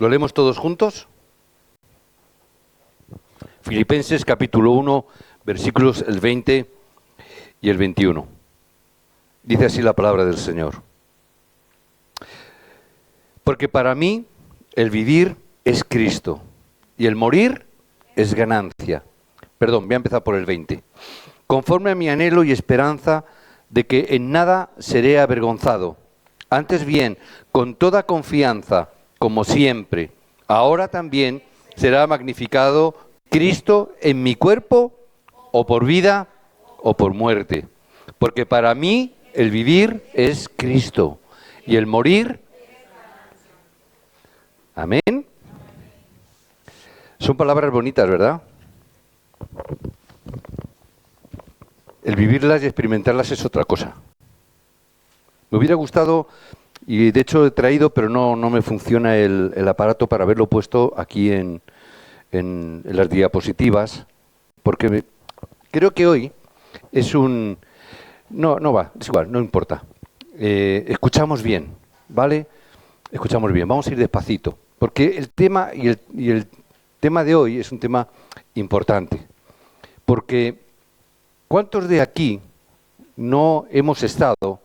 ¿Lo leemos todos juntos? Filipenses capítulo 1, versículos el 20 y el 21. Dice así la palabra del Señor. Porque para mí el vivir es Cristo y el morir es ganancia. Perdón, voy a empezar por el 20. Conforme a mi anhelo y esperanza de que en nada seré avergonzado. Antes bien, con toda confianza, como siempre, ahora también será magnificado Cristo en mi cuerpo, o por vida o por muerte. Porque para mí el vivir es Cristo y el morir. Amén. Son palabras bonitas, ¿verdad? El vivirlas y experimentarlas es otra cosa. Me hubiera gustado, y de hecho he traído, pero no me funciona el aparato para haberlo puesto aquí en las diapositivas, porque creo que hoy es un... No va, es igual, no importa. Escuchamos bien, ¿vale? Escuchamos bien, vamos a ir despacito, porque el tema y el tema de hoy es un tema importante, porque ¿cuántos de aquí no hemos estado,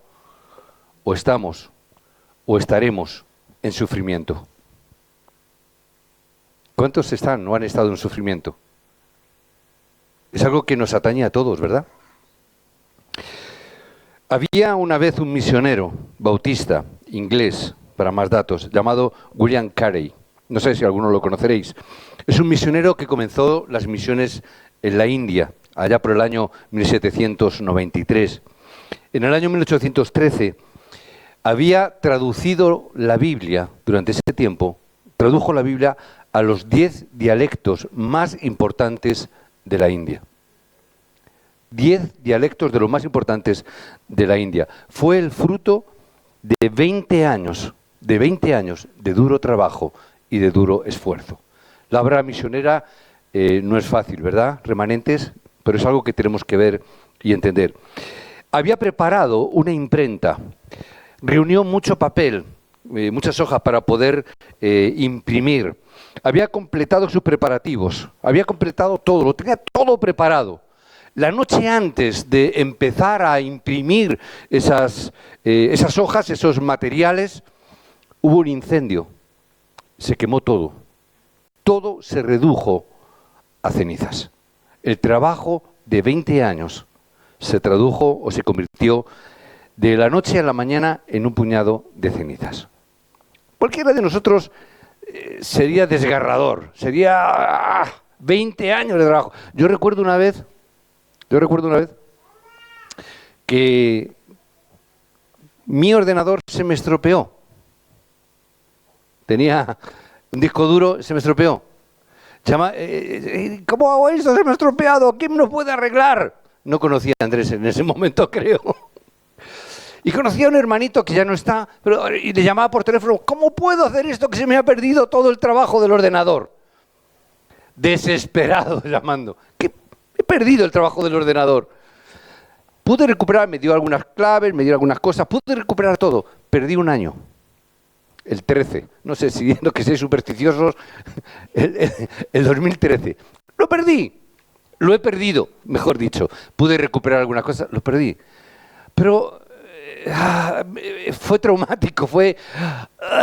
o estamos, o estaremos en sufrimiento? ¿Cuántos están, no han estado en sufrimiento? Es algo que nos atañe a todos, ¿verdad? Había una vez un misionero bautista, inglés, para más datos, llamado William Carey. No sé si alguno lo conoceréis. Es un misionero que comenzó las misiones en la India, allá por el año 1793. En el año 1813 había traducido la Biblia, durante ese tiempo, tradujo la Biblia a los 10 dialectos más importantes de la India. 10 dialectos de los más importantes de la India. Fue el fruto de 20 años de duro trabajo y de duro esfuerzo. La obra misionera no es fácil, ¿verdad? Remanentes, pero es algo que tenemos que ver y entender. Había preparado una imprenta, reunió mucho papel, muchas hojas para poder imprimir. Había completado sus preparativos, había completado todo, lo tenía todo preparado. La noche antes de empezar a imprimir esas hojas, esos materiales, hubo un incendio. Se quemó todo. Todo se redujo a cenizas. El trabajo de 20 años se tradujo o se convirtió de la noche a la mañana en un puñado de cenizas. Cualquiera de nosotros sería desgarrador, sería 20 años de trabajo. Yo recuerdo una vez que mi ordenador se me estropeó. Tenía un disco duro, se me estropeó. ¿Cómo hago esto? Se me ha estropeado. ¿Quién me lo puede arreglar? No conocía a Andrés en ese momento, creo. Y conocía a un hermanito que ya no está, y le llamaba por teléfono. ¿Cómo puedo hacer esto que se me ha perdido todo el trabajo del ordenador? Desesperado llamando. ¿Qué? He perdido el trabajo del ordenador. Pude recuperar, me dio algunas claves, me dio algunas cosas, pude recuperar todo. Perdí un año. El 13. No sé si viendo que sois supersticiosos, el 2013. Lo perdí. Lo he perdido, mejor dicho. Pude recuperar algunas cosas, lo perdí. Pero fue traumático, fue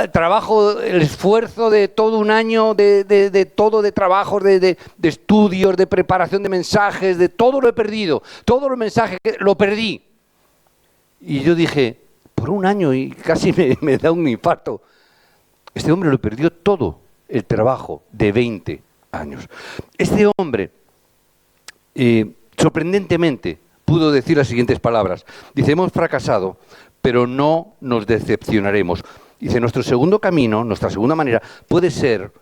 el trabajo, el esfuerzo de todo un año, de trabajos, de estudios, de preparación de mensajes, de todo lo he perdido. Todos los mensajes lo perdí. Y yo dije, por un año, y casi me da un infarto. Este hombre lo perdió todo, el trabajo de 20 años. Este hombre, sorprendentemente, pudo decir las siguientes palabras. Dice, hemos fracasado, pero no nos decepcionaremos. Dice, nuestro segundo camino, nuestra segunda manera, puede ser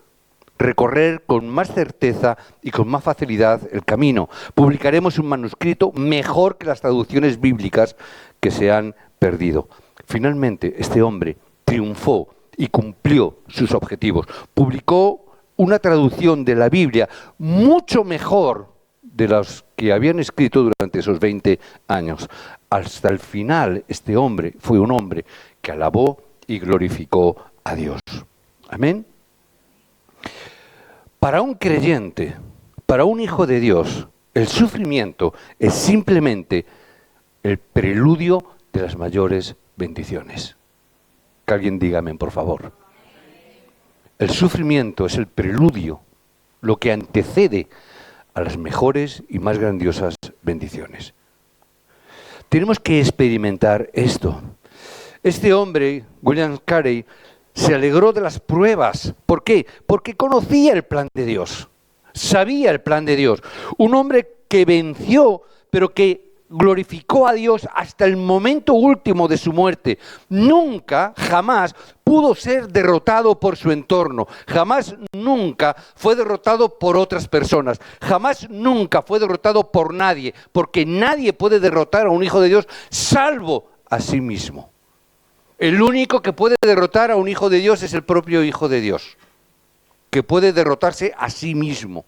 recorrer con más certeza y con más facilidad el camino. Publicaremos un manuscrito mejor que las traducciones bíblicas que se han perdido. Finalmente, este hombre triunfó y cumplió sus objetivos. Publicó una traducción de la Biblia mucho mejor de los que habían escrito durante esos 20 años. Hasta el final, este hombre fue un hombre que alabó y glorificó a Dios. Amén. Para un creyente, para un hijo de Dios, el sufrimiento es simplemente el preludio de las mayores bendiciones. Que alguien diga amén, por favor. El sufrimiento es el preludio, lo que antecede a las mejores y más grandiosas bendiciones. Tenemos que experimentar esto. Este hombre, William Carey, se alegró de las pruebas. ¿Por qué? Porque conocía el plan de Dios. Sabía el plan de Dios. Un hombre que venció, pero que glorificó a Dios hasta el momento último de su muerte. Nunca, jamás pudo ser derrotado por su entorno. Jamás, nunca fue derrotado por otras personas. Jamás, nunca fue derrotado por nadie. Porque nadie puede derrotar a un hijo de Dios salvo a sí mismo. El único que puede derrotar a un hijo de Dios es el propio Hijo de Dios, que puede derrotarse a sí mismo.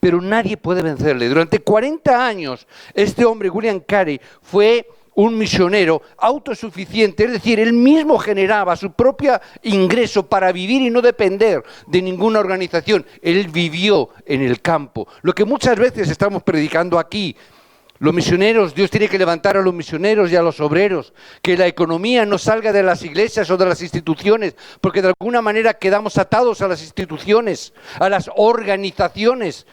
Pero nadie puede vencerle. Durante 40 años, este hombre, William Carey, fue un misionero autosuficiente, es decir, él mismo generaba su propio ingreso para vivir y no depender de ninguna organización. Él vivió en el campo. Lo que muchas veces estamos predicando aquí, los misioneros, Dios tiene que levantar a los misioneros y a los obreros, que la economía no salga de las iglesias o de las instituciones, porque de alguna manera quedamos atados a las instituciones, a las organizaciones.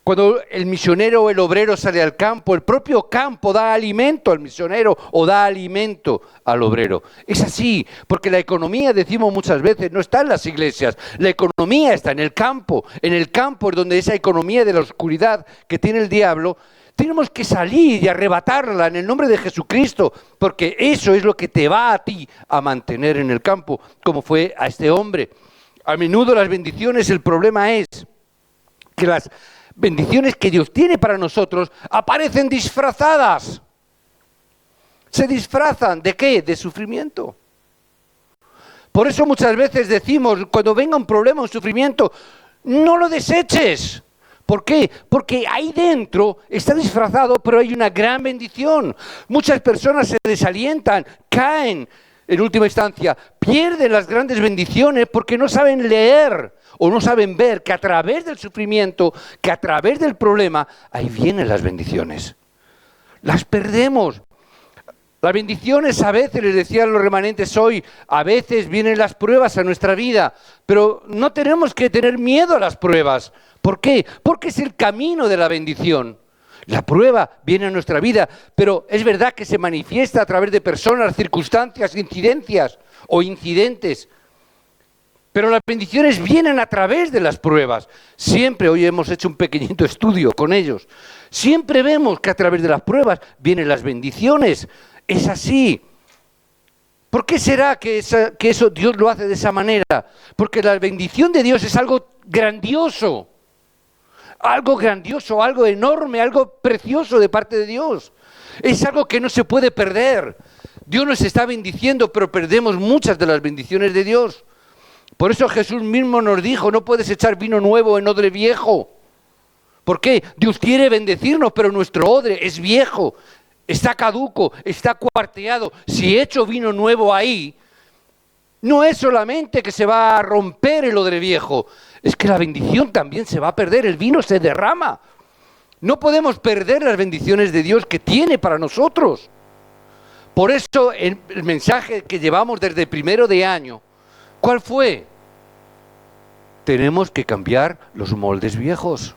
Cuando el misionero o el obrero sale al campo, el propio campo da alimento al misionero o da alimento al obrero. Es así, porque la economía, decimos muchas veces, no está en las iglesias. La economía está en el campo. En el campo es donde esa economía de la oscuridad que tiene el diablo, tenemos que salir y arrebatarla en el nombre de Jesucristo, porque eso es lo que te va a ti a mantener en el campo, como fue a este hombre. A menudo las bendiciones, el problema es que las bendiciones que Dios tiene para nosotros aparecen disfrazadas. Se disfrazan, ¿de qué? De sufrimiento. Por eso muchas veces decimos, cuando venga un problema, un sufrimiento, no lo deseches. ¿Por qué? Porque ahí dentro está disfrazado, pero hay una gran bendición. Muchas personas se desalientan, caen, en última instancia, pierden las grandes bendiciones porque no saben leer o no saben ver que a través del sufrimiento, que a través del problema, ahí vienen las bendiciones. Las perdemos. Las bendiciones a veces, les decían los remanentes hoy, a veces vienen las pruebas a nuestra vida, pero no tenemos que tener miedo a las pruebas. ¿Por qué? Porque es el camino de la bendición. La prueba viene a nuestra vida, pero es verdad que se manifiesta a través de personas, circunstancias, incidencias o incidentes. Pero las bendiciones vienen a través de las pruebas. Siempre, hoy hemos hecho un pequeñito estudio con ellos, siempre vemos que a través de las pruebas vienen las bendiciones. Es así. ¿Por qué será que eso Dios lo hace de esa manera? Porque la bendición de Dios es algo grandioso. Algo grandioso, algo enorme, algo precioso de parte de Dios. Es algo que no se puede perder. Dios nos está bendiciendo, pero perdemos muchas de las bendiciones de Dios. Por eso Jesús mismo nos dijo, no puedes echar vino nuevo en odre viejo. ¿Por qué? Dios quiere bendecirnos, pero nuestro odre es viejo, está caduco, está cuarteado. Si echo vino nuevo ahí, no es solamente que se va a romper el odre viejo, es que la bendición también se va a perder, el vino se derrama. No podemos perder las bendiciones de Dios que tiene para nosotros. Por eso el mensaje que llevamos desde primero de año, ¿cuál fue? Tenemos que cambiar los moldes viejos.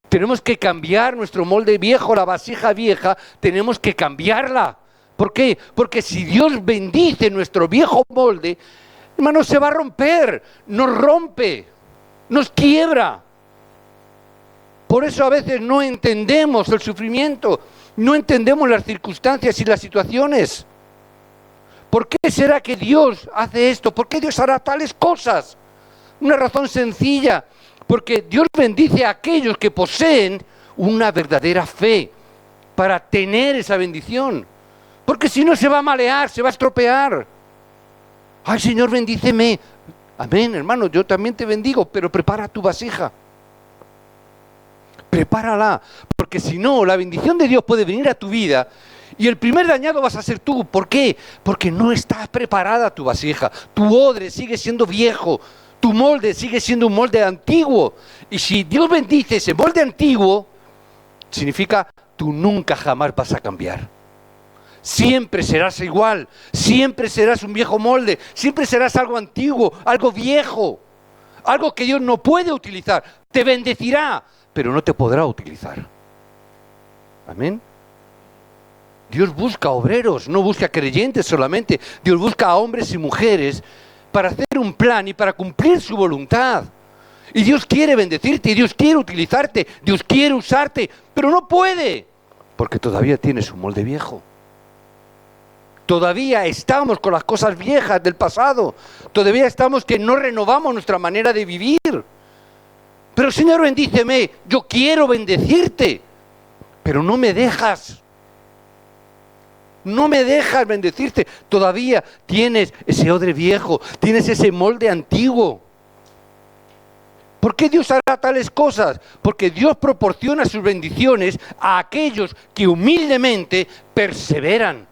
Tenemos que cambiar nuestro molde viejo, la vasija vieja, tenemos que cambiarla. ¿Por qué? Porque si Dios bendice nuestro viejo molde, hermano, se va a romper, nos rompe, nos quiebra. Por eso a veces no entendemos el sufrimiento, no entendemos las circunstancias y las situaciones. ¿Por qué será que Dios hace esto? ¿Por qué Dios hará tales cosas? Una razón sencilla, porque Dios bendice a aquellos que poseen una verdadera fe para tener esa bendición. Porque si no se va a malear, se va a estropear. Ay, Señor, bendíceme. Amén, hermano, yo también te bendigo, pero prepara tu vasija. Prepárala, porque si no, la bendición de Dios puede venir a tu vida y el primer dañado vas a ser tú. ¿Por qué? Porque no está preparada tu vasija. Tu odre sigue siendo viejo. Tu molde sigue siendo un molde antiguo. Y si Dios bendice ese molde antiguo, significa tú nunca jamás vas a cambiar. Siempre serás igual, siempre serás un viejo molde, siempre serás algo antiguo, algo viejo, algo que Dios no puede utilizar. Te bendecirá, pero no te podrá utilizar. Amén. Dios busca obreros, no busca creyentes solamente. Dios busca a hombres y mujeres para hacer un plan y para cumplir su voluntad. Y Dios quiere bendecirte, y Dios quiere utilizarte, Dios quiere usarte, pero no puede, porque todavía tienes un molde viejo. Todavía estamos con las cosas viejas del pasado. Todavía estamos que no renovamos nuestra manera de vivir. Pero Señor, bendíceme, yo quiero bendecirte, pero no me dejas. No me dejas bendecirte. Todavía tienes ese odre viejo, tienes ese molde antiguo. ¿Por qué Dios hará tales cosas? Porque Dios proporciona sus bendiciones a aquellos que humildemente perseveran.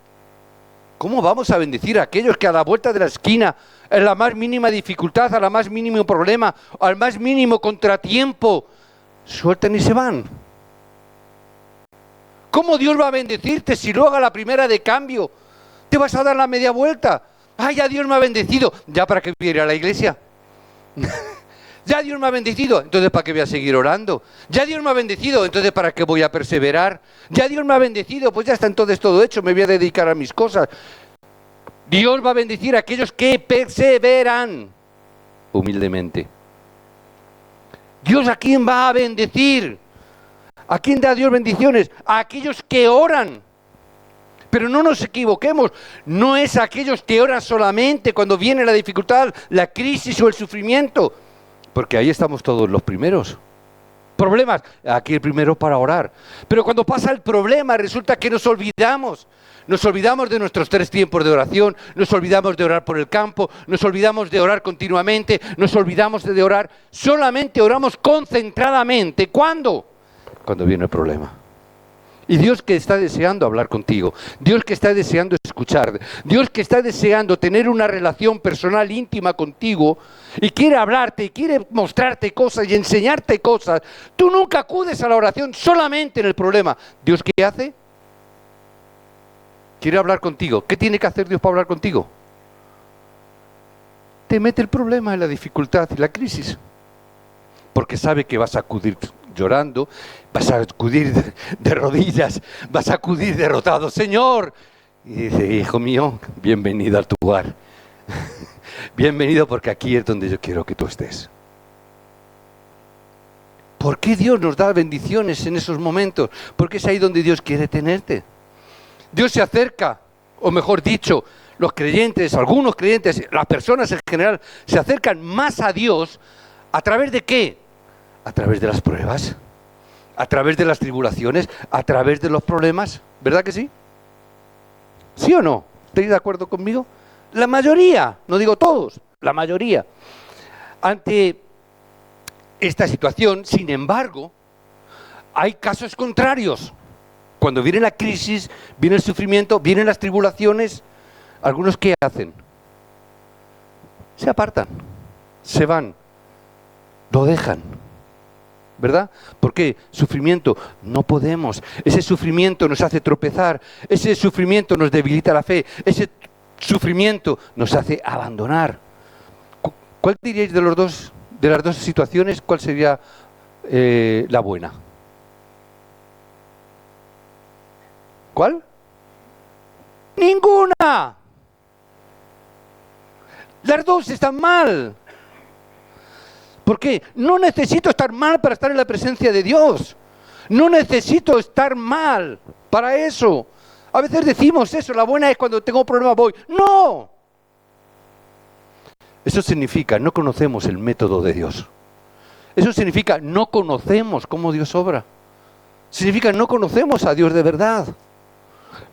¿Cómo vamos a bendecir a aquellos que a la vuelta de la esquina, a la más mínima dificultad, a la más mínimo problema, al más mínimo contratiempo, sueltan y se van? ¿Cómo Dios va a bendecirte si luego a la primera de cambio te vas a dar la media vuelta? ¡Ay, ya Dios me ha bendecido! ¿Ya para qué voy a ir a la iglesia? Ya Dios me ha bendecido, entonces ¿para qué voy a seguir orando? Ya Dios me ha bendecido, entonces ¿para qué voy a perseverar? Ya Dios me ha bendecido, pues ya está entonces todo hecho, me voy a dedicar a mis cosas. Dios va a bendecir a aquellos que perseveran humildemente. ¿Dios a quién va a bendecir? ¿A quién da Dios bendiciones? A aquellos que oran. Pero no nos equivoquemos, no es a aquellos que oran solamente cuando viene la dificultad, la crisis o el sufrimiento. Porque ahí estamos todos los primeros. Problemas, aquí el primero para orar. Pero cuando pasa el problema resulta que nos olvidamos. Nos olvidamos de nuestros 3 tiempos de oración, nos olvidamos de orar por el campo, nos olvidamos de orar continuamente, nos olvidamos de orar. Solamente oramos concentradamente. ¿Cuándo? Cuando viene el problema. Y Dios que está deseando hablar contigo, Dios que está deseando escuchar, Dios que está deseando tener una relación personal íntima contigo y quiere hablarte y quiere mostrarte cosas y enseñarte cosas. Tú nunca acudes a la oración solamente en el problema. ¿Dios qué hace? Quiere hablar contigo. ¿Qué tiene que hacer Dios para hablar contigo? Te mete el problema, la dificultad y la crisis. Porque sabe que vas a acudir llorando, vas a acudir de rodillas, vas a acudir derrotado. Señor, y dice, hijo mío, bienvenido a tu hogar. Bienvenido, porque aquí es donde yo quiero que tú estés. ¿Por qué Dios nos da bendiciones en esos momentos? Porque es ahí donde Dios quiere tenerte. Dios se acerca, o mejor dicho, los creyentes, algunos creyentes, las personas en general, se acercan más a Dios. ¿A través de qué? A través de las pruebas, a través de las tribulaciones, a través de los problemas. ¿Verdad que sí? ¿Sí o no? ¿Estáis de acuerdo conmigo? La mayoría, no digo todos, la mayoría. Ante esta situación, sin embargo, hay casos contrarios. Cuando viene la crisis, viene el sufrimiento, vienen las tribulaciones, algunos ¿qué hacen? Se apartan, se van, lo dejan. ¿Verdad? Porque sufrimiento no podemos. Ese sufrimiento nos hace tropezar, ese sufrimiento nos debilita la fe, ese sufrimiento nos hace abandonar. ¿Cuál diríais de las dos situaciones, cuál sería la buena? ¿Cuál? ¡Ninguna! Las dos están mal. ¿Por qué? No necesito estar mal para estar en la presencia de Dios. No necesito estar mal para eso. A veces decimos eso, la buena es cuando tengo problemas voy. ¡No! Eso significa, no conocemos el método de Dios. Eso significa, no conocemos cómo Dios obra. Significa, no conocemos a Dios de verdad.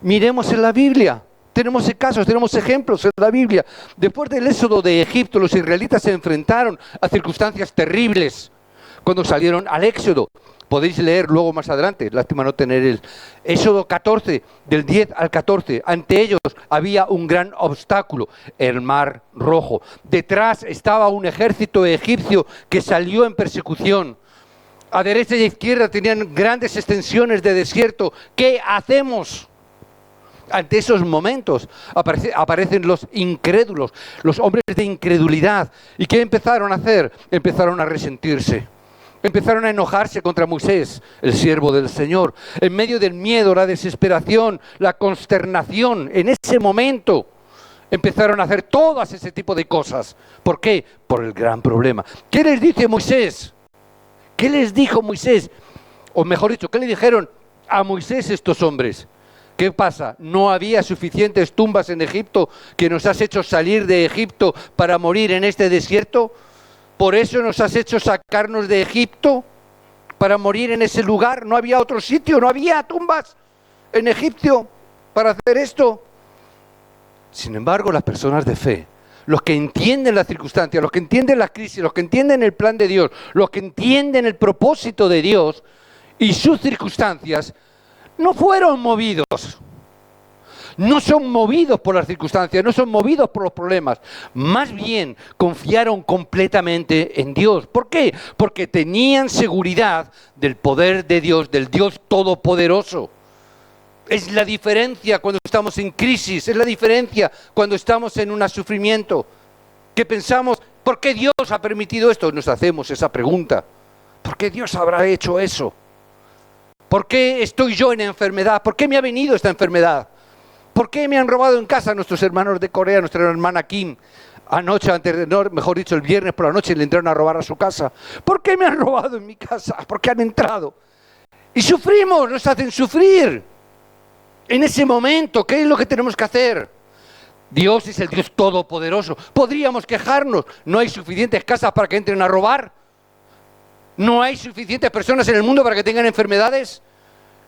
Miremos en la Biblia. Tenemos casos, tenemos ejemplos en la Biblia. Después del éxodo de Egipto, los israelitas se enfrentaron a circunstancias terribles cuando salieron al éxodo. Podéis leer luego más adelante, lástima no tener el Éxodo 14, del 10 al 14. Ante ellos había un gran obstáculo, el Mar Rojo. Detrás estaba un ejército egipcio que salió en persecución. A derecha y a izquierda tenían grandes extensiones de desierto. ¿Qué hacemos? Ante esos momentos aparecen los incrédulos, los hombres de incredulidad. ¿Y qué empezaron a hacer? Empezaron a resentirse. Empezaron a enojarse contra Moisés, el siervo del Señor. En medio del miedo, la desesperación, la consternación, en ese momento empezaron a hacer todas ese tipo de cosas. ¿Por qué? Por el gran problema. ¿Qué les dice Moisés? ¿Qué les dijo Moisés? O mejor dicho, ¿qué le dijeron a Moisés estos hombres? ¿Qué pasa? ¿No había suficientes tumbas en Egipto que nos has hecho salir de Egipto para morir en este desierto? ¿Por eso nos has hecho sacarnos de Egipto para morir en ese lugar? ¿No había otro sitio? ¿No había tumbas en Egipto para hacer esto? Sin embargo, las personas de fe, los que entienden las circunstancias, los que entienden la crisis, los que entienden el plan de Dios, los que entienden el propósito de Dios y sus circunstancias, no fueron movidos. No son movidos por las circunstancias, no son movidos por los problemas. Más bien confiaron completamente en Dios. ¿Por qué? Porque tenían seguridad del poder de Dios, del Dios Todopoderoso. Es la diferencia cuando estamos en crisis, es la diferencia cuando estamos en un sufrimiento. Que pensamos, ¿por qué Dios ha permitido esto? Nos hacemos esa pregunta. ¿Por qué Dios habrá hecho eso? ¿Por qué estoy yo en enfermedad? ¿Por qué me ha venido esta enfermedad? ¿Por qué me han robado en casa nuestros hermanos de Corea, nuestra hermana Kim? Anoche, mejor dicho, el viernes por la noche le entraron a robar a su casa. ¿Por qué me han robado en mi casa? ¿Por qué han entrado? Y sufrimos, nos hacen sufrir. En ese momento, ¿qué es lo que tenemos que hacer? Dios es el Dios Todopoderoso. Podríamos quejarnos. ¿No hay suficientes casas para que entren a robar? ¿No hay suficientes personas en el mundo para que tengan enfermedades?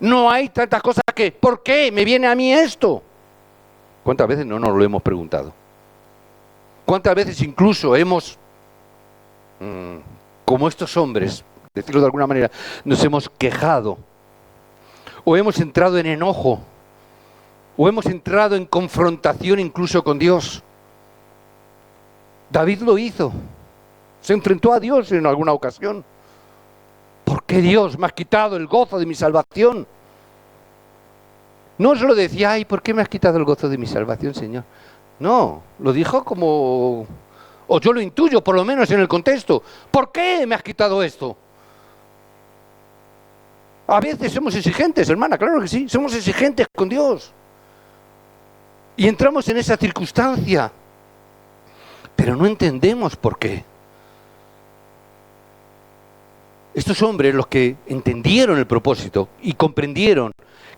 ¿No hay tantas cosas que, ¿por qué me viene a mí esto? ¿Cuántas veces no nos lo hemos preguntado? ¿Cuántas veces incluso hemos, como estos hombres, decirlo de alguna manera, nos hemos quejado? ¿O hemos entrado en enojo? ¿O hemos entrado en confrontación incluso con Dios? David lo hizo. Se enfrentó a Dios en alguna ocasión. ¿Por qué Dios me has quitado el gozo de mi salvación? No solo decía, ay, ¿por qué me has quitado el gozo de mi salvación, Señor? No, lo dijo como, o yo lo intuyo por lo menos en el contexto. ¿Por qué me has quitado esto? A veces somos exigentes, hermana, claro que sí, somos exigentes con Dios. Y entramos en esa circunstancia, pero no entendemos por qué. Estos hombres, los que entendieron el propósito y comprendieron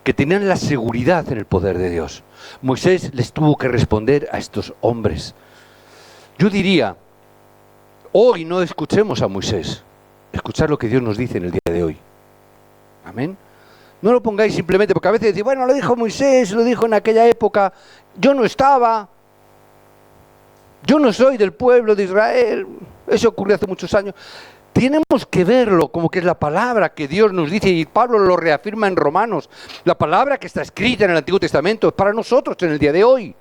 que tenían la seguridad en el poder de Dios, Moisés les tuvo que responder a estos hombres. Yo diría, hoy no escuchemos a Moisés, escuchar lo que Dios nos dice en el día de hoy. Amén. No lo pongáis simplemente, porque a veces decís, bueno, lo dijo Moisés, lo dijo en aquella época, yo no estaba, yo no soy del pueblo de Israel, eso ocurrió hace muchos años. Tenemos que verlo como que es la palabra que Dios nos dice, y Pablo lo reafirma en Romanos. La palabra que está escrita en el Antiguo Testamento es para nosotros en el día de hoy.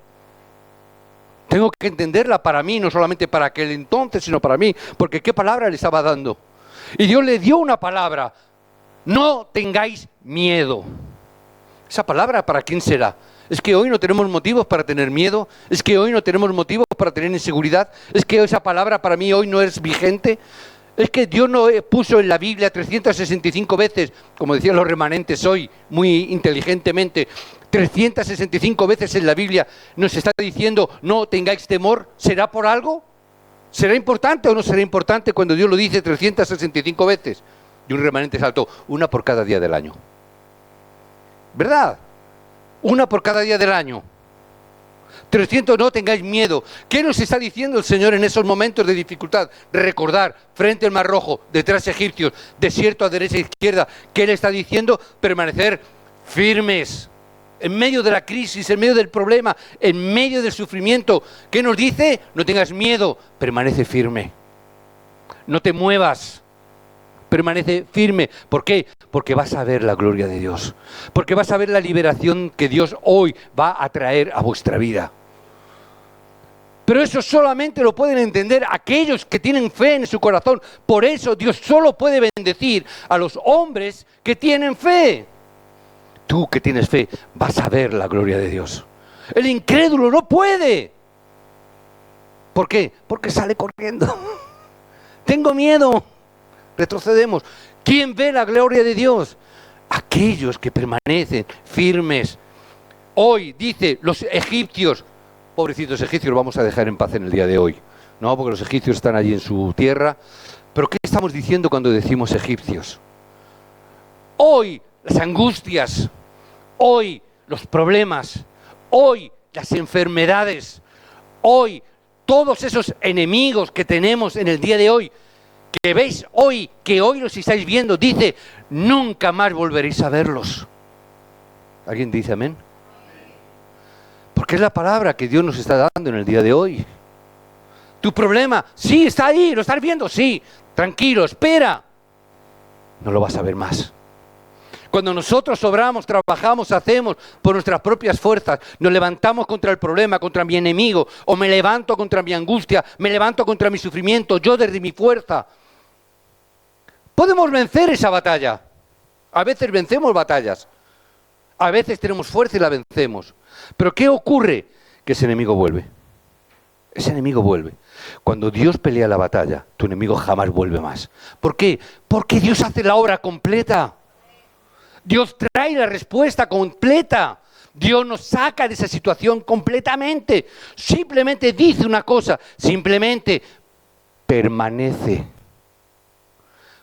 Tengo que entenderla para mí, no solamente para aquel entonces, sino para mí, porque ¿qué palabra le estaba dando? Y Dios le dio una palabra: no tengáis miedo. ¿Esa palabra para quién será? ¿Es que hoy no tenemos motivos para tener miedo? ¿Es que hoy no tenemos motivos para tener inseguridad? ¿Es que esa palabra para mí hoy no es vigente? Es que Dios no puso en la Biblia 365 veces, como decían los remanentes hoy, muy inteligentemente, 365 veces en la Biblia nos está diciendo no tengáis temor. ¿Será por algo? ¿Será importante o no será importante cuando Dios lo dice 365 veces? Y un remanente saltó, una por cada día del año. ¿Verdad? Una por cada día del año. 300, no tengáis miedo. ¿Qué nos está diciendo el Señor en esos momentos de dificultad? Recordar, frente al Mar Rojo, detrás egipcios, desierto a derecha e izquierda. ¿Qué le está diciendo? Permanecer firmes. En medio de la crisis, en medio del problema, en medio del sufrimiento. ¿Qué nos dice? No tengas miedo, permanece firme. No te muevas. permanece firme. ¿Por qué? Porque vas a ver la gloria de Dios. Porque vas a ver la liberación que Dios hoy va a traer a vuestra vida. Pero eso solamente lo pueden entender aquellos que tienen fe en su corazón. Por eso Dios solo puede bendecir a los hombres que tienen fe. Tú que tienes fe, vas a ver la gloria de Dios. El incrédulo no puede. ¿Por qué? Porque sale corriendo. Tengo miedo. Retrocedemos. ¿Quién ve la gloria de Dios? Aquellos que permanecen firmes. Hoy dice los egipcios, pobrecitos egipcios, vamos a dejar en paz en el día de hoy, ¿no? Porque los egipcios están allí en su tierra. Pero ¿qué estamos diciendo cuando decimos egipcios? Hoy las angustias, hoy los problemas, hoy las enfermedades, hoy todos esos enemigos que tenemos en el día de hoy, que veis hoy, que hoy los estáis viendo, dice, nunca más volveréis a verlos. ¿Alguien dice amén? Porque es la palabra que Dios nos está dando en el día de hoy. Tu problema, sí, está ahí, lo estás viendo, sí, tranquilo, espera. No lo vas a ver más. Cuando nosotros obramos, trabajamos, hacemos por nuestras propias fuerzas, nos levantamos contra el problema, contra mi enemigo, o me levanto contra mi angustia, me levanto contra mi sufrimiento, yo desde mi fuerza. Podemos vencer esa batalla. A veces vencemos batallas. A veces tenemos fuerza y la vencemos. Pero ¿qué ocurre? Que ese enemigo vuelve. Ese enemigo vuelve. Cuando Dios pelea la batalla, tu enemigo jamás vuelve más. ¿Por qué? Porque Dios hace la obra completa. Dios trae la respuesta completa. Dios nos saca de esa situación completamente. Simplemente dice una cosa, simplemente permanece.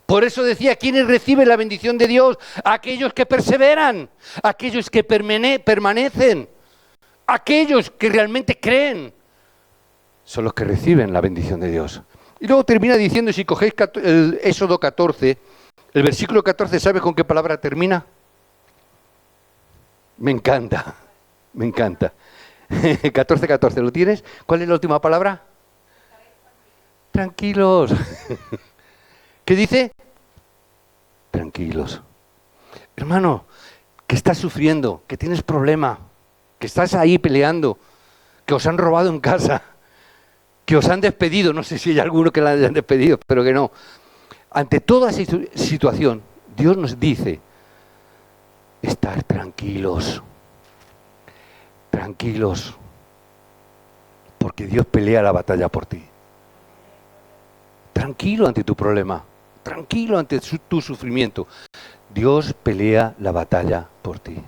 Por eso decía, ¿quiénes reciben la bendición de Dios? Aquellos que perseveran, aquellos que permanecen, aquellos que realmente creen, son los que reciben la bendición de Dios. Y luego termina diciendo, si cogéis el Éxodo 14, el versículo 14, ¿sabes con qué palabra termina? Me encanta, me encanta. 14, ¿lo tienes? ¿Cuál es la última palabra? Tranquilos. ¿Qué dice? Tranquilos. Hermano, que estás sufriendo, que tienes problema, que estás ahí peleando, que os han robado en casa, que os han despedido, no sé si hay alguno que la hayan despedido, pero que no. Ante toda esa situación, Dios nos dice, estar tranquilos, tranquilos, porque Dios pelea la batalla por ti. Tranquilo ante tu problema, tranquilo ante tu sufrimiento. Dios pelea la batalla por ti.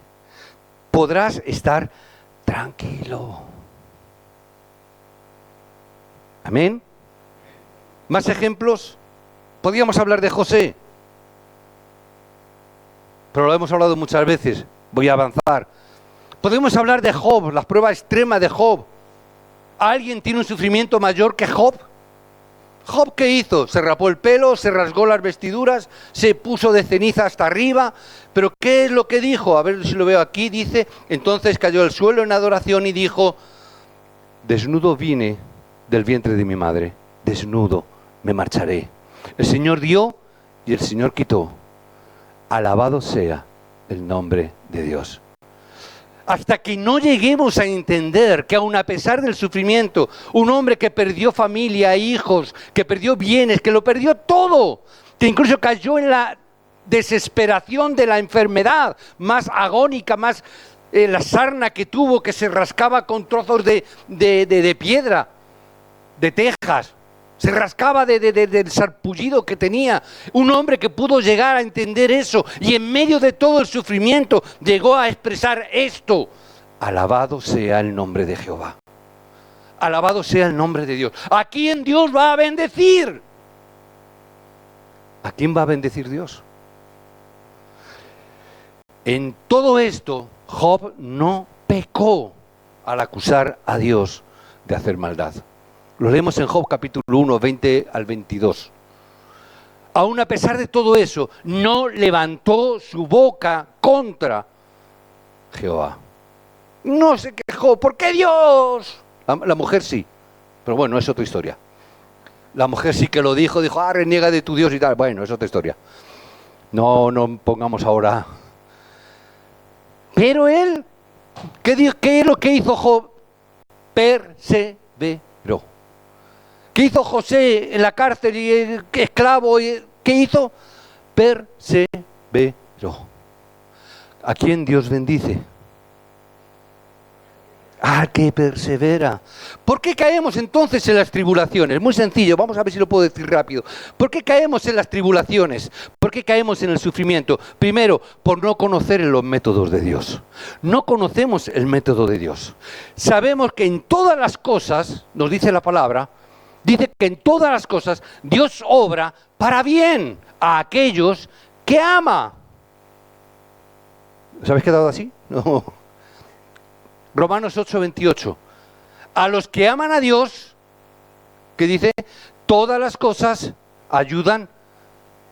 Podrás estar tranquilo. Amén. ¿Más ejemplos? Podríamos hablar de José, pero lo hemos hablado muchas veces. Voy a avanzar. Podemos hablar de Job, la prueba extrema de Job. ¿Alguien tiene un sufrimiento mayor que Job? ¿Job qué hizo? Se rapó el pelo, se rasgó las vestiduras, se puso de ceniza hasta arriba. ¿Pero qué es lo que dijo? A ver si lo veo aquí. Dice, entonces cayó al suelo en adoración y dijo, desnudo vine del vientre de mi madre, desnudo me marcharé. El Señor dio y el Señor quitó. Alabado sea el nombre de Dios. Hasta que no lleguemos a entender que aun a pesar del sufrimiento, un hombre que perdió familia, hijos, que perdió bienes, que lo perdió todo, que incluso cayó en la desesperación de la enfermedad más agónica, más la sarna que tuvo, que se rascaba con trozos de piedra, de tejas, se rascaba del sarpullido que tenía. Un hombre que pudo llegar a entender eso y en medio de todo el sufrimiento llegó a expresar esto: alabado sea el nombre de Jehová. Alabado sea el nombre de Dios. ¿A quién Dios va a bendecir? ¿A quién va a bendecir Dios? En todo esto, Job no pecó al acusar a Dios de hacer maldad. Lo leemos en Job capítulo 1, 20 al 22. Aún a pesar de todo eso, no levantó su boca contra Jehová. No se quejó. ¿Por qué Dios? La mujer sí. Pero bueno, es otra historia. La mujer sí que lo dijo, reniega de tu Dios y tal. Bueno, es otra historia. No pongamos ahora. Pero él, ¿qué es lo que hizo Job? Perseveró. ¿Qué hizo José en la cárcel y esclavo? ¿Qué hizo? Perseveró. ¿A quién Dios bendice? Al que persevera. ¿Por qué caemos entonces en las tribulaciones? Muy sencillo, vamos a ver si lo puedo decir rápido. ¿Por qué caemos en las tribulaciones? ¿Por qué caemos en el sufrimiento? Primero, por no conocer los métodos de Dios. No conocemos el método de Dios. Sabemos que en todas las cosas, nos dice la palabra, dice que en todas las cosas Dios obra para bien a aquellos que ama. ¿Os habéis quedado así? No. Romanos 8:28. A los que aman a Dios, que dice, todas las cosas ayudan.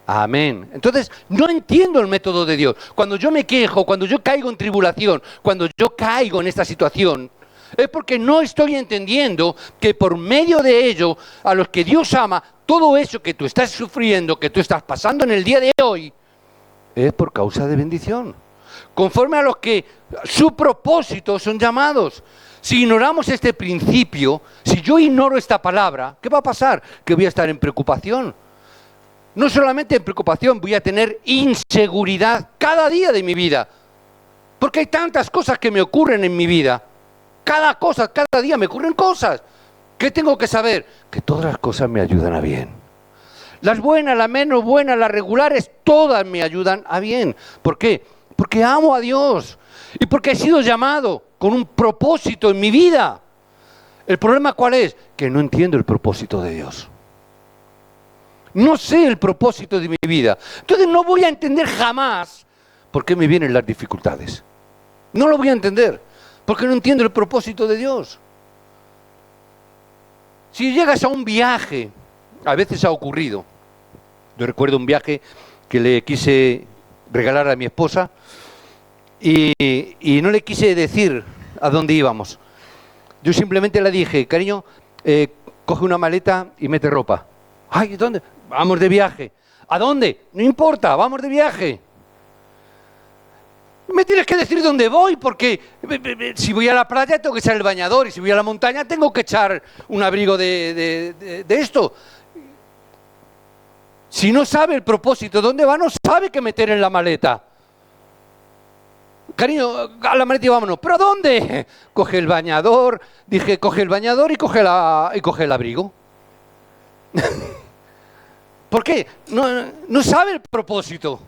Amén. Entonces, no entiendo el método de Dios. Cuando yo me quejo, cuando yo caigo en tribulación, cuando yo caigo en esta situación, es porque no estoy entendiendo que por medio de ello, a los que Dios ama, todo eso que tú estás sufriendo, que tú estás pasando en el día de hoy, es por causa de bendición. Conforme a los que su propósito son llamados. Si ignoramos este principio, si yo ignoro esta palabra, ¿qué va a pasar? Que voy a estar en preocupación. No solamente en preocupación, voy a tener inseguridad cada día de mi vida. Porque hay tantas cosas que me ocurren en mi vida. Cada día me ocurren cosas. ¿Qué tengo que saber? Que todas las cosas me ayudan a bien. Las buenas, las menos buenas, las regulares, todas me ayudan a bien. ¿Por qué? Porque amo a Dios y porque he sido llamado con un propósito en mi vida. ¿El problema cuál es? Que no entiendo el propósito de Dios. No sé el propósito de mi vida. Entonces no voy a entender jamás por qué me vienen las dificultades. No lo voy a entender porque no entiendo el propósito de Dios. Si llegas a un viaje, a veces ha ocurrido. Yo recuerdo un viaje que le quise regalar a mi esposa y no le quise decir a dónde íbamos. Yo simplemente le dije, cariño, coge una maleta y mete ropa. Ay, ¿dónde? Vamos de viaje. ¿A dónde? No importa, vamos de viaje. Me tienes que decir dónde voy, porque si voy a la playa tengo que echar el bañador y si voy a la montaña tengo que echar un abrigo de esto. Si no sabe el propósito, ¿dónde va? No sabe qué meter en la maleta. Cariño, a la maleta y vámonos. ¿Pero a dónde? Coge el bañador. Dije, coge el bañador y coge el abrigo. ¿Por qué? No sabe el propósito.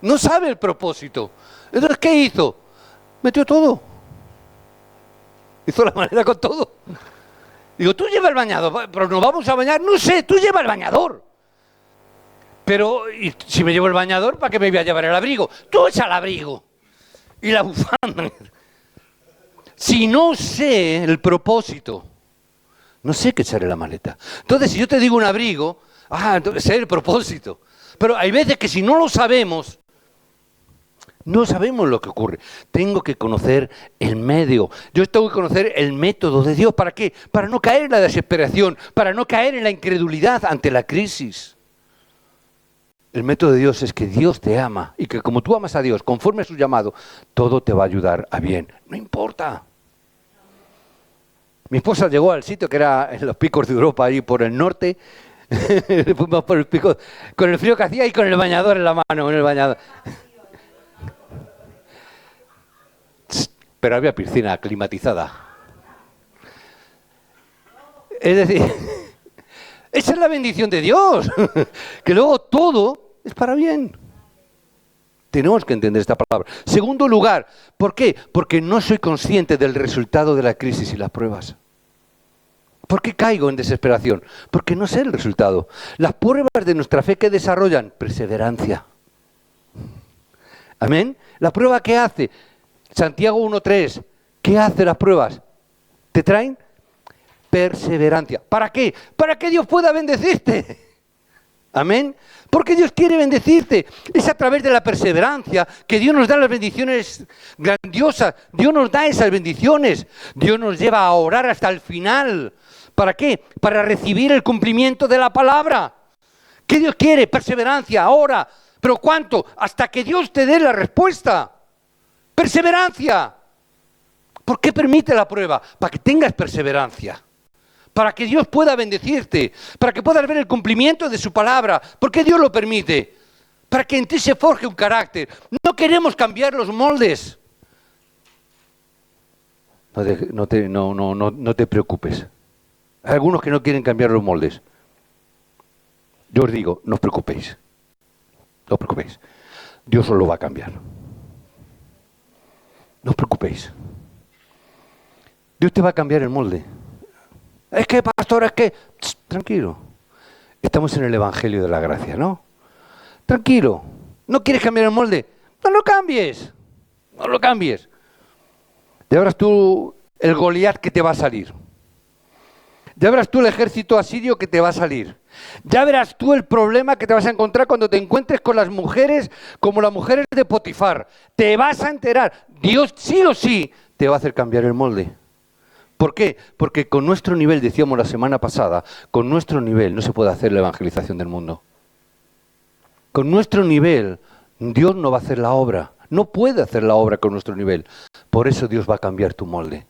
No sabe el propósito. Entonces, ¿qué hizo? Metió todo. Hizo la maleta con todo. Digo, tú lleva el bañador, pero nos vamos a bañar. No sé, tú lleva el bañador. Pero, y si me llevo el bañador, ¿para qué me voy a llevar el abrigo? Tú echa el abrigo. Y la bufanda. Si no sé el propósito, no sé qué echar en la maleta. Entonces, si yo te digo un abrigo, entonces sé el propósito. Pero hay veces que si no lo sabemos, no sabemos lo que ocurre. Tengo que conocer el medio. Yo tengo que conocer el método de Dios. ¿Para qué? Para no caer en la desesperación, para no caer en la incredulidad ante la crisis. El método de Dios es que Dios te ama y que como tú amas a Dios, conforme a su llamado, todo te va a ayudar a bien. No importa. Mi esposa llegó al sitio que era en los picos de Europa, ahí por el norte. Fuimos por el pico, con el frío que hacía y con el bañador en la mano, en el bañador. Pero había piscina climatizada. Es decir, esa es la bendición de Dios, que luego todo es para bien. Tenemos que entender esta palabra. Segundo lugar, ¿por qué? Porque no soy consciente del resultado de la crisis y las pruebas. ¿Por qué caigo en desesperación? Porque no sé el resultado. Las pruebas de nuestra fe, ¿qué desarrollan? Perseverancia. ¿Amén? ¿La prueba qué hace? Santiago 1:3. ¿Qué hace las pruebas? Te traen perseverancia. ¿Para qué? Para que Dios pueda bendecirte. Amén. Porque Dios quiere bendecirte. Es a través de la perseverancia que Dios nos da las bendiciones grandiosas. Dios nos da esas bendiciones. Dios nos lleva a orar hasta el final ¿Para qué? Para recibir el cumplimiento de la palabra. ¿Qué Dios quiere? Perseverancia, ahora. ¿Pero cuánto? Hasta que Dios te dé la respuesta. Perseverancia. ¿Por qué permite la prueba? Para que tengas perseverancia. Para que Dios pueda bendecirte. Para que puedas ver el cumplimiento de su palabra. ¿Por qué Dios lo permite? Para que en ti se forje un carácter. No queremos cambiar los moldes. No te preocupes. Hay algunos que no quieren cambiar los moldes. Yo os digo, no os preocupéis. No os preocupéis. Dios os lo va a cambiar. No os preocupéis. Dios te va a cambiar el molde. Es que, pastor, es que... Tranquilo. Estamos en el Evangelio de la Gracia, ¿no? Tranquilo. ¿No quieres cambiar el molde? No lo cambies. No lo cambies. Ya verás tú el Goliat que te va a salir. Ya verás tú el ejército asirio que te va a salir. Ya verás tú el problema que te vas a encontrar cuando te encuentres con las mujeres como las mujeres de Potifar. Te vas a enterar. Dios sí o sí te va a hacer cambiar el molde. ¿Por qué? Porque con nuestro nivel, decíamos la semana pasada, con nuestro nivel no se puede hacer la evangelización del mundo. Con nuestro nivel, Dios no va a hacer la obra. No puede hacer la obra con nuestro nivel. Por eso Dios va a cambiar tu molde.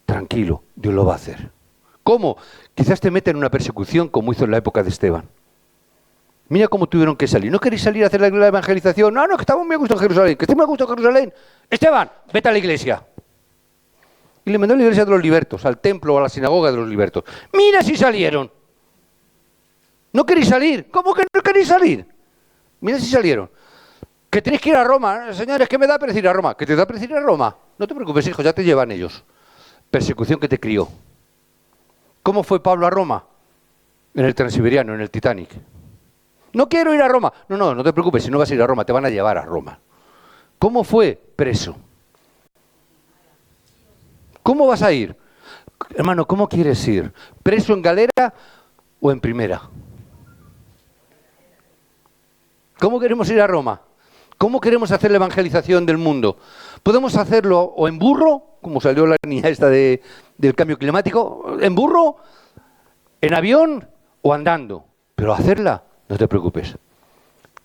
Tranquilo, Dios lo va a hacer. ¿Cómo? Quizás te meten en una persecución como hizo en la época de Esteban. Mira cómo tuvieron que salir. ¿No queréis salir a hacer la evangelización? No, que estamos muy a gusto en Jerusalén. Que estoy muy a gusto en Jerusalén. Esteban, vete a la iglesia. Y le mandó a la iglesia de los libertos, al templo o a la sinagoga de los libertos. Mira si salieron. ¿No queréis salir? ¿Cómo que no queréis salir? Mira si salieron. Que tenéis que ir a Roma. Señores, ¿qué me da pereza ir a Roma? ¿Qué te da pereza ir a Roma? No te preocupes, hijo, ya te llevan ellos. Persecución que te crió. ¿Cómo fue Pablo a Roma? En el Transiberiano, en el Titanic. No quiero ir a Roma. No te preocupes, si no vas a ir a Roma, te van a llevar a Roma. ¿Cómo fue? Preso. ¿Cómo vas a ir? Hermano, ¿cómo quieres ir? ¿Preso en galera o en primera? ¿Cómo queremos ir a Roma? ¿Cómo queremos hacer la evangelización del mundo? ¿Podemos hacerlo o en burro, como salió la niña esta del cambio climático? ¿En burro? ¿En avión? ¿O andando? Pero hacerla, no te preocupes.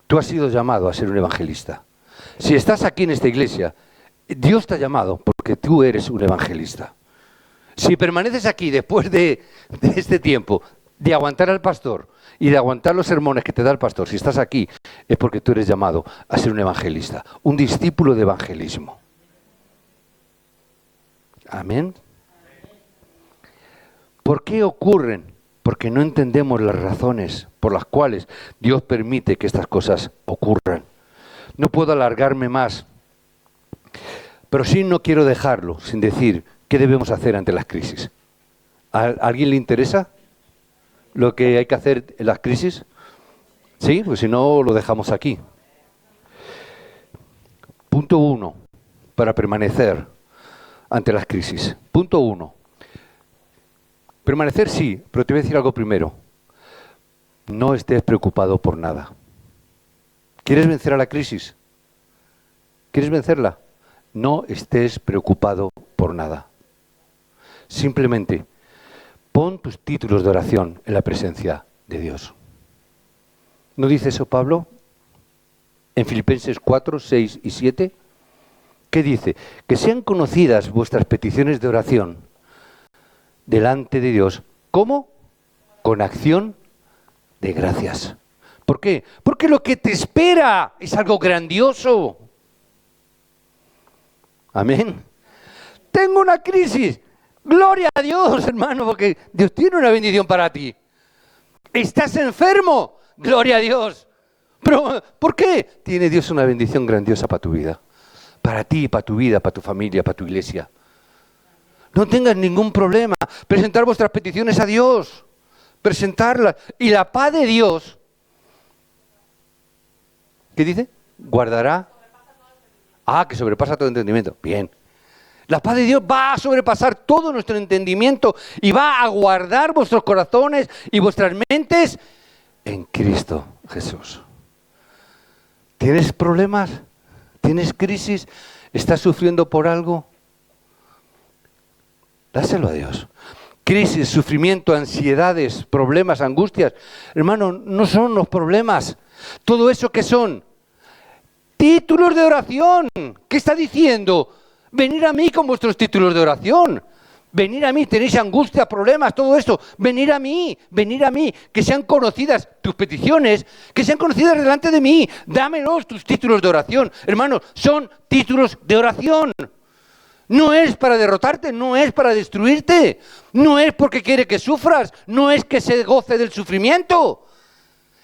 Tú has sido llamado a ser un evangelista. Si estás aquí en esta iglesia, Dios te ha llamado porque tú eres un evangelista. Si permaneces aquí después de este tiempo, de aguantar al pastor y de aguantar los sermones que te da el pastor, si estás aquí, es porque tú eres llamado a ser un evangelista, un discípulo de evangelismo. Amén. ¿Por qué ocurren? Porque no entendemos las razones por las cuales Dios permite que estas cosas ocurran. No puedo alargarme más, pero sí no quiero dejarlo sin decir qué debemos hacer ante las crisis. ¿A alguien le interesa lo que hay que hacer en las crisis? Sí, pues si no lo dejamos aquí. Punto 1, para permanecer ante las crisis. Punto 1. Permanecer sí, pero te voy a decir algo primero. No estés preocupado por nada. ¿Quieres vencer a la crisis? ¿Quieres vencerla? No estés preocupado por nada. Simplemente pon tus títulos de oración en la presencia de Dios. ¿No dice eso Pablo? En Filipenses 4, 6 y 7. ¿Qué dice? Que sean conocidas vuestras peticiones de oración delante de Dios. ¿Cómo? Con acción de gracias. ¿Por qué? Porque lo que te espera es algo grandioso. Amén. Tengo una crisis. Gloria a Dios, hermano, porque Dios tiene una bendición para ti. ¿Estás enfermo? Gloria a Dios. Pero, ¿por qué? Tiene Dios una bendición grandiosa para tu vida. Para ti, para tu vida, para tu familia, para tu iglesia. No tengas ningún problema. Presentar vuestras peticiones a Dios. Presentarlas. Y la paz de Dios, ¿qué dice? Guardará. Que sobrepasa todo entendimiento. Bien. La paz de Dios va a sobrepasar todo nuestro entendimiento y va a guardar vuestros corazones y vuestras mentes en Cristo Jesús. ¿Tienes problemas? ¿Tienes crisis? ¿Estás sufriendo por algo? Dáselo a Dios. crisis, sufrimiento, ansiedades, problemas, angustias. Hermano, no son los problemas. Todo eso que son títulos de oración. ¿Qué está diciendo? Venid a mí con vuestros títulos de oración. Venid a mí, tenéis angustia, problemas, todo esto. Venid a mí, que sean conocidas tus peticiones, que sean conocidas delante de mí. Dámelos tus títulos de oración. Hermano, son títulos de oración. No es para derrotarte, no es para destruirte, no es porque quiere que sufras, no es que se goce del sufrimiento.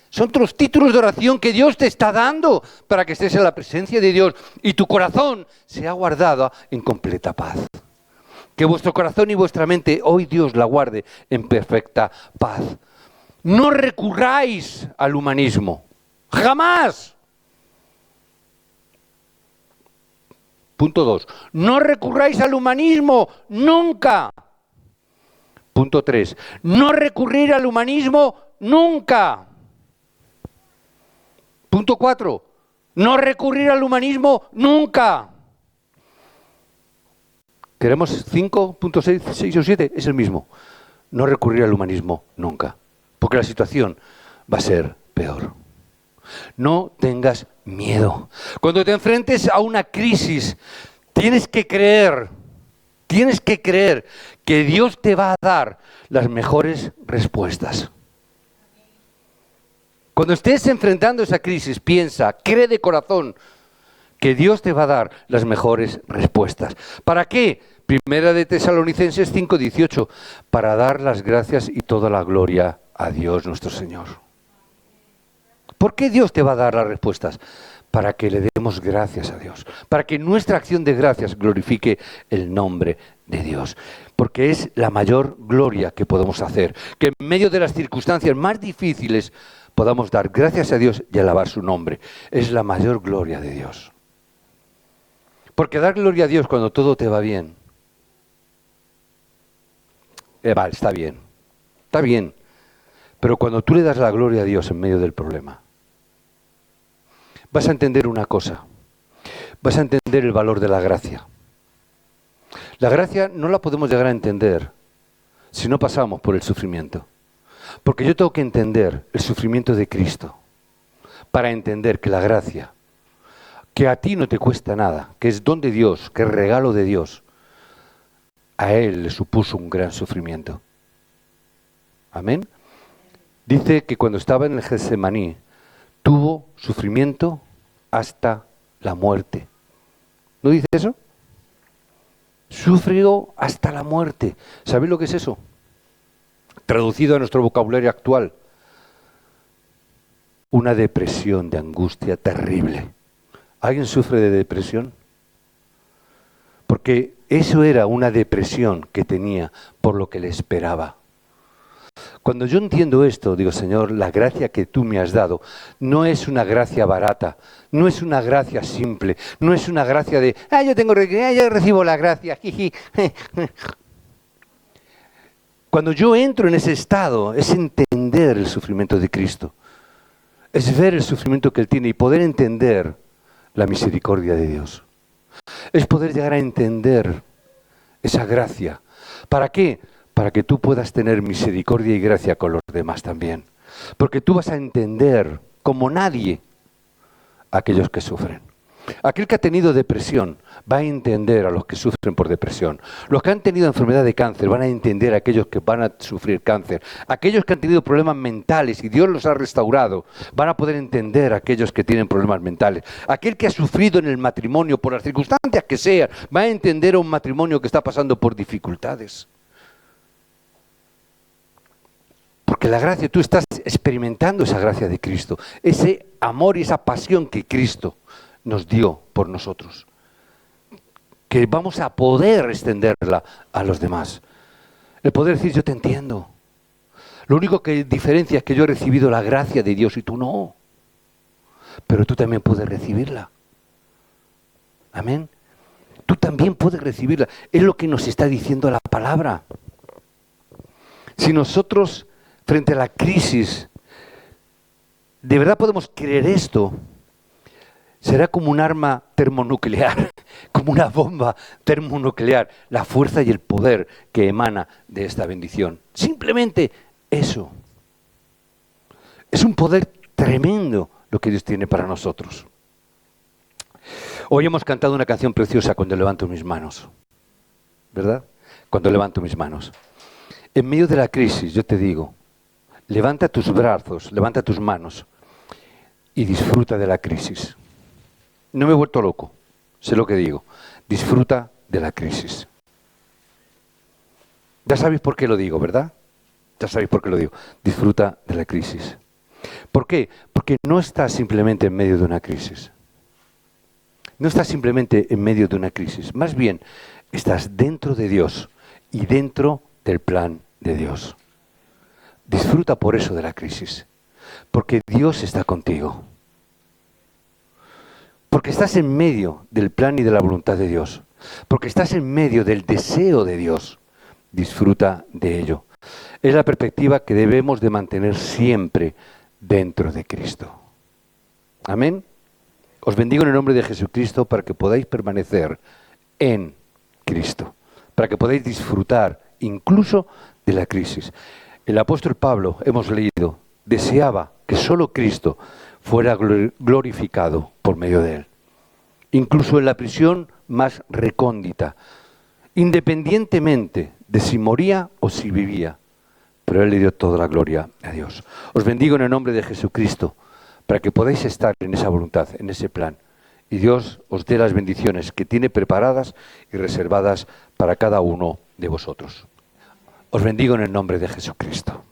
Son otros títulos de oración que Dios te está dando para que estés en la presencia de Dios y tu corazón sea guardado en completa paz. Que vuestro corazón y vuestra mente hoy Dios la guarde en perfecta paz. No recurráis al humanismo, jamás. Punto 2. No recurráis al humanismo, nunca. Punto 3. No recurrir al humanismo, nunca. Punto 4. No recurrir al humanismo, nunca. ¿Queremos 5.6, 6 o 7? Es el mismo. No recurrir al humanismo, nunca. Porque la situación va a ser peor. No tengas miedo. Cuando te enfrentes a una crisis, tienes que creer que Dios te va a dar las mejores respuestas. Cuando estés enfrentando esa crisis, piensa, cree de corazón que Dios te va a dar las mejores respuestas. ¿Para qué? Primera de Tesalonicenses 5:18, para dar las gracias y toda la gloria a Dios nuestro Señor. ¿Por qué Dios te va a dar las respuestas? Para que le demos gracias a Dios, para que nuestra acción de gracias glorifique el nombre de Dios. Porque es la mayor gloria que podemos hacer, que en medio de las circunstancias más difíciles podamos dar gracias a Dios y alabar su nombre. Es la mayor gloria de Dios. Porque dar gloria a Dios cuando todo te va bien, vale, está bien, pero cuando tú le das la gloria a Dios en medio del problema, vas a entender una cosa, vas a entender el valor de la gracia. La gracia no la podemos llegar a entender si no pasamos por el sufrimiento. Porque yo tengo que entender el sufrimiento de Cristo para entender que la gracia, que a ti no te cuesta nada, que es don de Dios, que es regalo de Dios, a Él le supuso un gran sufrimiento. Amén. Dice que cuando estaba en el Getsemaní, tuvo sufrimiento hasta la muerte. ¿No dice eso? Sufrió hasta la muerte. ¿Sabéis lo que es eso? Traducido a nuestro vocabulario actual, una depresión de angustia terrible. ¿Alguien sufre de depresión? Porque eso era una depresión que tenía por lo que le esperaba. Cuando yo entiendo esto, digo, Señor, la gracia que tú me has dado no es una gracia barata, no es una gracia simple, no es una gracia de, yo recibo la gracia, jiji. Cuando yo entro en ese estado, es entender el sufrimiento de Cristo, es ver el sufrimiento que Él tiene y poder entender la misericordia de Dios. Es poder llegar a entender esa gracia. ¿Para qué? Para que tú puedas tener misericordia y gracia con los demás también. Porque tú vas a entender como nadie a aquellos que sufren. Aquel que ha tenido depresión va a entender a los que sufren por depresión. Los que han tenido enfermedad de cáncer van a entender a aquellos que van a sufrir cáncer. Aquellos que han tenido problemas mentales y Dios los ha restaurado van a poder entender a aquellos que tienen problemas mentales. Aquel que ha sufrido en el matrimonio por las circunstancias que sean va a entender a un matrimonio que está pasando por dificultades. Porque la gracia, tú estás experimentando esa gracia de Cristo, ese amor y esa pasión que Cristo nos dio por nosotros, que vamos a poder extenderla a los demás. El poder decir, yo te entiendo. Lo único que diferencia es que yo he recibido la gracia de Dios y tú no. Pero tú también puedes recibirla. Amén. Tú también puedes recibirla. Es lo que nos está diciendo la palabra. Si nosotros, frente a la crisis, de verdad podemos creer esto, será como un arma termonuclear como una bomba termonuclear, la fuerza y el poder que emana de esta bendición. Simplemente eso. Es un poder tremendo lo que Dios tiene para nosotros. Hoy hemos cantado una canción preciosa, Cuando levanto mis manos, ¿verdad? Cuando levanto mis manos. En medio de la crisis, yo te digo, levanta tus brazos, levanta tus manos y disfruta de la crisis. No me he vuelto loco, sé lo que digo. Disfruta de la crisis. Ya sabéis por qué lo digo, ¿verdad? Ya sabéis por qué lo digo. Disfruta de la crisis. ¿Por qué? Porque no estás simplemente en medio de una crisis. No estás simplemente en medio de una crisis. Más bien, estás dentro de Dios y dentro del plan de Dios. Disfruta por eso de la crisis. Porque Dios está contigo. Porque estás en medio del plan y de la voluntad de Dios. Porque estás en medio del deseo de Dios. Disfruta de ello. Es la perspectiva que debemos de mantener siempre dentro de Cristo. Amén. Os bendigo en el nombre de Jesucristo para que podáis permanecer en Cristo. Para que podáis disfrutar incluso de la crisis. El apóstol Pablo, hemos leído, deseaba que solo Cristo fuera glorificado por medio de él. Incluso en la prisión más recóndita, independientemente de si moría o si vivía. Pero él le dio toda la gloria a Dios. Os bendigo en el nombre de Jesucristo para que podáis estar en esa voluntad, en ese plan. Y Dios os dé las bendiciones que tiene preparadas y reservadas para cada uno de vosotros. Os bendigo en el nombre de Jesucristo.